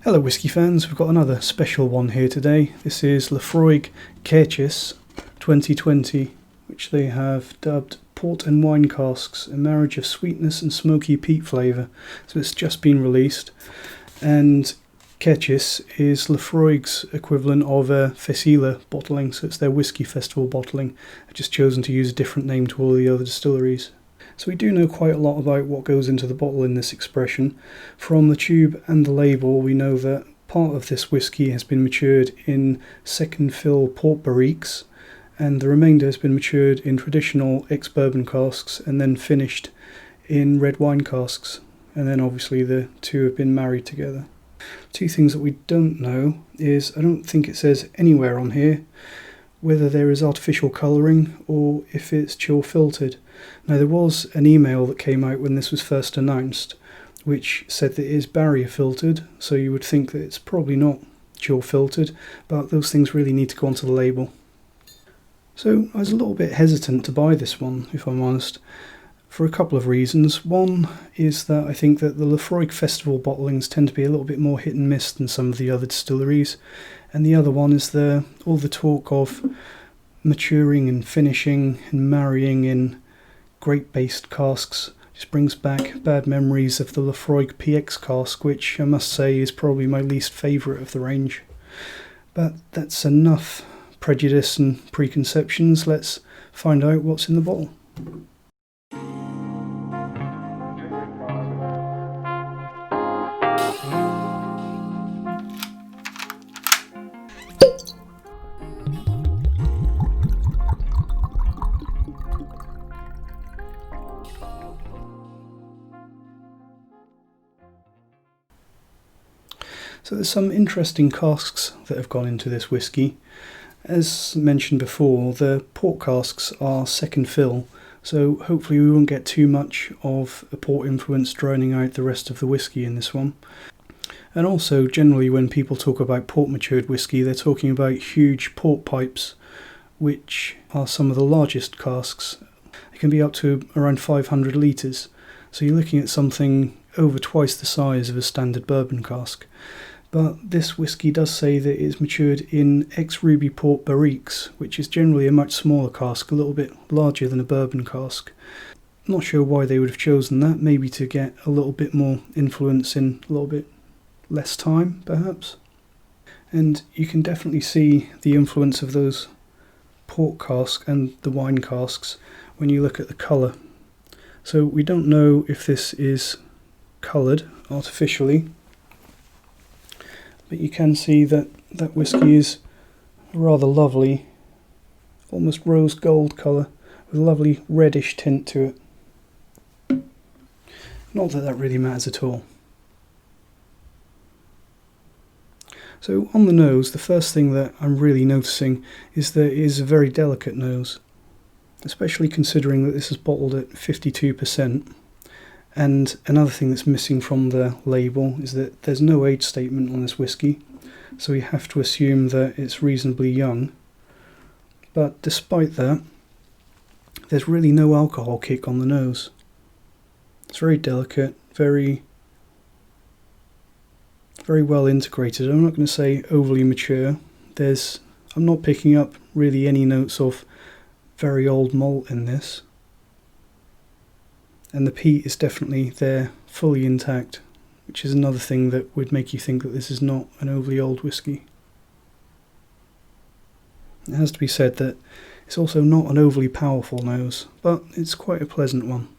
Hello whisky fans, we've got another special one here today. This is Laphroaig Cairdeas 2020, which they have dubbed Port and Wine Casks, a marriage of sweetness and smoky peat flavour. So it's just been released, and Cairdeas is Laphroaig's equivalent of a Fessila bottling, so it's their whisky festival bottling. I've just chosen to use a different name to all the other distilleries. So we do know quite a lot about what goes into the bottle in this expression. From the tube and the label, we know that part of this whisky has been matured in second fill port barriques, and the remainder has been matured in traditional ex-bourbon casks and then finished in red wine casks. And then obviously the two have been married together. Two things that we don't know is, I don't think it says anywhere on here whether there is artificial colouring or if it's chill filtered. Now there was an email that came out when this was first announced which said that it is barrier filtered, so you would think that it's probably not chill filtered, but those things really need to go onto the label. So I was a little bit hesitant to buy this one, if I'm honest, for a couple of reasons. One is that I think that the Laphroaig Festival bottlings tend to be a little bit more hit and miss than some of the other distilleries, and the other one is all the talk of maturing and finishing and marrying in grape-based casks just brings back bad memories of the Laphroaig PX cask, which I must say is probably my least favourite of the range. But that's enough prejudice and preconceptions. Let's find out what's in the bottle. So there's some interesting casks that have gone into this whisky. As mentioned before, the port casks are second fill, so hopefully we won't get too much of a port influence drowning out the rest of the whisky in this one. And also, generally when people talk about port matured whisky, they're talking about huge port pipes, which are some of the largest casks. They can be up to around 500 litres, so you're looking at something over twice the size of a standard bourbon cask. But this whisky does say that it is matured in ex-ruby port barriques, which is generally a much smaller cask, a little bit larger than a bourbon cask. I'm not sure why they would have chosen that, maybe to get a little bit more influence in a little bit less time, perhaps. And you can definitely see the influence of those port casks and the wine casks when you look at the colour. So we don't know if this is coloured artificially, but you can see that that whisky is a rather lovely, almost rose gold colour with a lovely reddish tint to it. Not that that really matters at all. So on the nose, the first thing that I'm really noticing is that it is a very delicate nose, especially considering that this is bottled at 52%. And another thing that's missing from the label is that there's no age statement on this whisky, so we have to assume that it's reasonably young. But despite that, there's really no alcohol kick on the nose. It's very delicate, very well integrated. I'm not going to say overly mature. I'm not picking up really any notes of very old malt in this. And the peat is definitely there, fully intact, which is another thing that would make you think that this is not an overly old whisky. It has to be said that it's also not an overly powerful nose, but it's quite a pleasant one.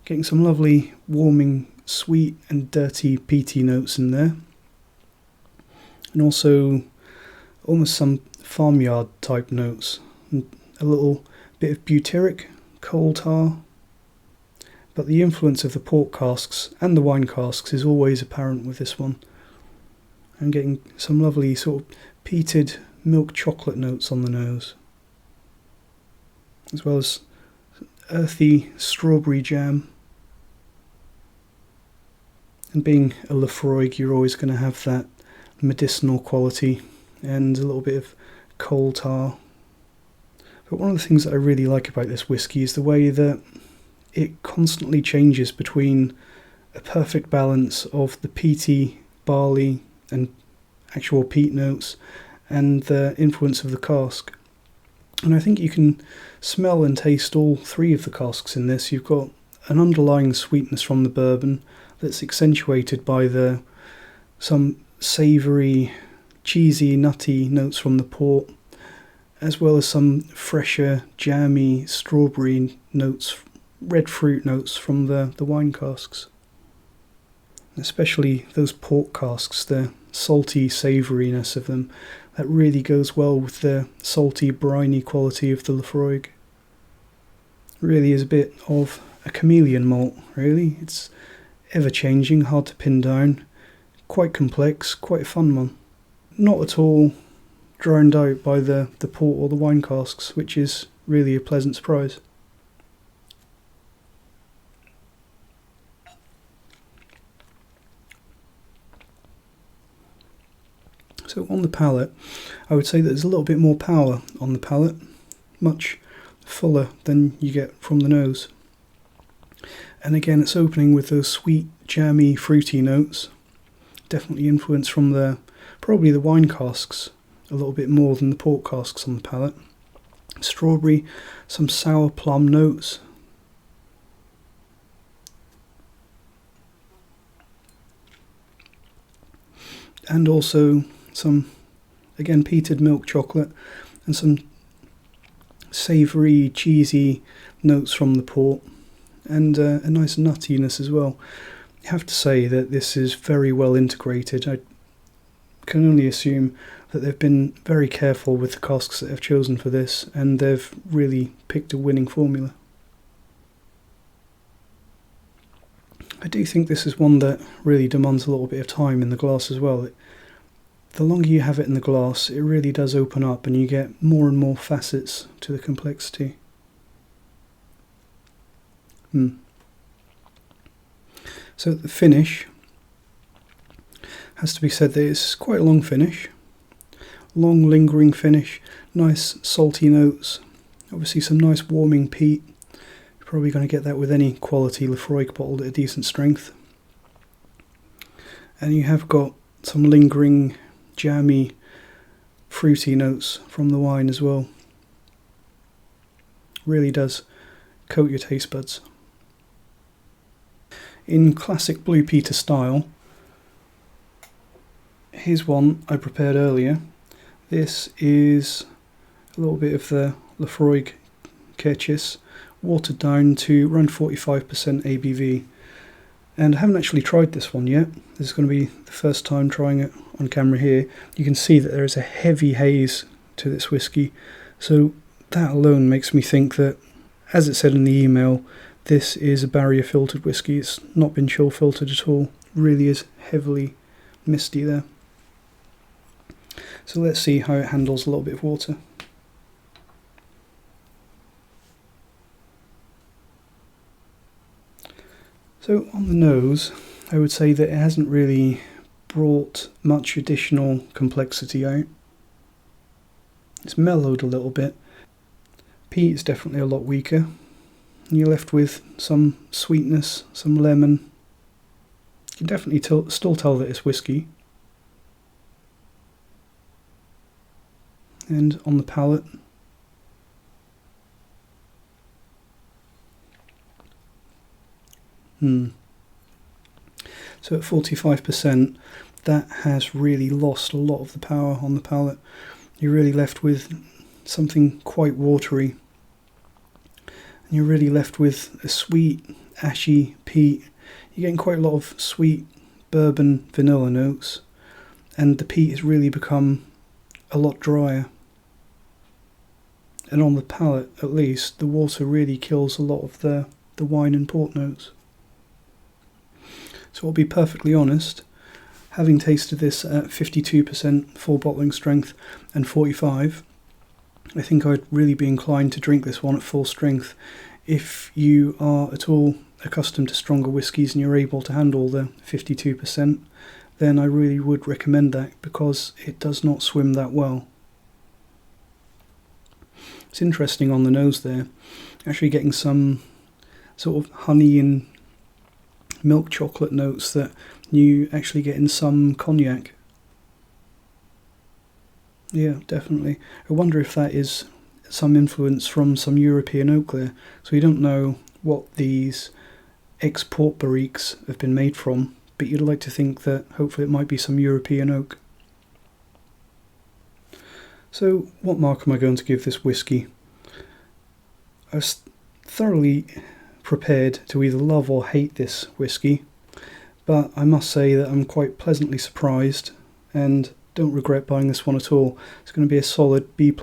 Getting some lovely, warming, sweet and dirty peaty notes in there. And also almost some farmyard type notes. And a little bit of butyric, coal tar. But the influence of the port casks and the wine casks is always apparent with this one. I'm getting some lovely sort of peated milk chocolate notes on the nose, as well as earthy strawberry jam. And being a Laphroaig, you're always going to have that medicinal quality and a little bit of coal tar. But one of the things that I really like about this whisky is the way that it constantly changes between a perfect balance of the peaty barley and actual peat notes, and the influence of the cask. And I think you can smell and taste all three of the casks in this. You've got an underlying sweetness from the bourbon that's accentuated by some savoury, cheesy, nutty notes from the port, as well as some fresher, jammy, strawberry notes, red fruit notes from the wine casks. Especially those port casks, the salty savouriness of them, that really goes well with the salty, briny quality of the Laphroaig. Really is a bit of a chameleon malt, really. It's ever-changing, hard to pin down, quite complex, quite a fun one. Not at all drowned out by the port or the wine casks, which is really a pleasant surprise. So on the palate, I would say that there's a little bit more power on the palate, much fuller than you get from the nose. And again, it's opening with those sweet, jammy, fruity notes. Definitely influenced from probably the wine casks a little bit more than the port casks on the palate. Strawberry, some sour plum notes. And also some, again, peated milk chocolate and some savoury, cheesy notes from the port, and a nice nuttiness as well. You have to say that this is very well integrated. I can only assume that they've been very careful with the casks that they've chosen for this, and they've really picked a winning formula. I do think this is one that really demands a little bit of time in the glass as well. The longer you have it in the glass, it really does open up and you get more and more facets to the complexity. So the finish, has to be said that it's quite a long finish. Long lingering finish, nice salty notes, obviously some nice warming peat. You're probably going to get that with any quality Laphroaig bottled at a decent strength. And you have got some lingering, jammy, fruity notes from the wine as well. Really does coat your taste buds. In classic Blue Peter style, here's one I prepared earlier. This is a little bit of the Laphroaig Cairdeas, watered down to around 45% ABV. And I haven't actually tried this one yet. This is going to be the first time trying it on camera here. You can see that there is a heavy haze to this whiskey. So that alone makes me think that, as it said in the email, this is a barrier filtered whiskey. It's not been chill filtered at all. Really is heavily misty there. So let's see how it handles a little bit of water. So on the nose, I would say that it hasn't really brought much additional complexity out. It's mellowed a little bit. Peat is definitely a lot weaker. And you're left with some sweetness, some lemon. You can definitely still tell that it's whiskey. And on the palate, so at 45%, that has really lost a lot of the power on the palate. You're really left with something quite watery. And you're really left with a sweet, ashy peat. You're getting quite a lot of sweet bourbon vanilla notes. And the peat has really become a lot drier. And on the palate, at least, the water really kills a lot of the wine and port notes. So I'll be perfectly honest, having tasted this at 52% full bottling strength and 45, I think I'd really be inclined to drink this one at full strength. If you are at all accustomed to stronger whiskies and you're able to handle the 52%, then I really would recommend that, because it does not swim that well. It's interesting on the nose there, actually getting some sort of honey and milk chocolate notes that you actually getting some cognac. Yeah, definitely. I wonder if that is some influence from some European oak there. So we don't know what these export barriques have been made from, but you'd like to think that hopefully it might be some European oak. So what mark am I going to give this whisky? I was thoroughly prepared to either love or hate this whisky, but I must say that I'm quite pleasantly surprised and don't regret buying this one at all. It's going to be a solid B+.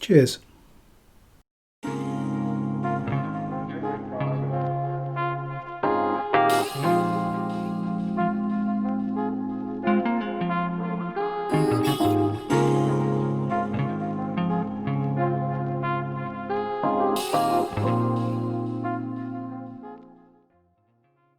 Cheers.